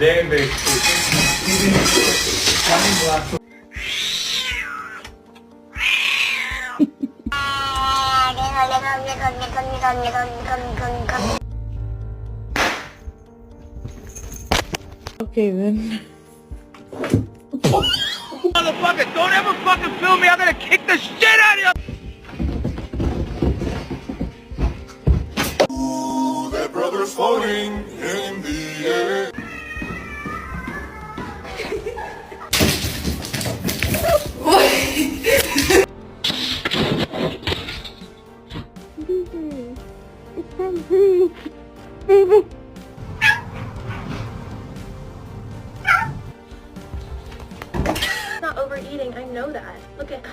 Very Okay then. Motherfucker, don't ever fucking film me. I'm gonna kick the shit out of you. Ooh, that brother's floating in the air. Not overeating, I know that. Look at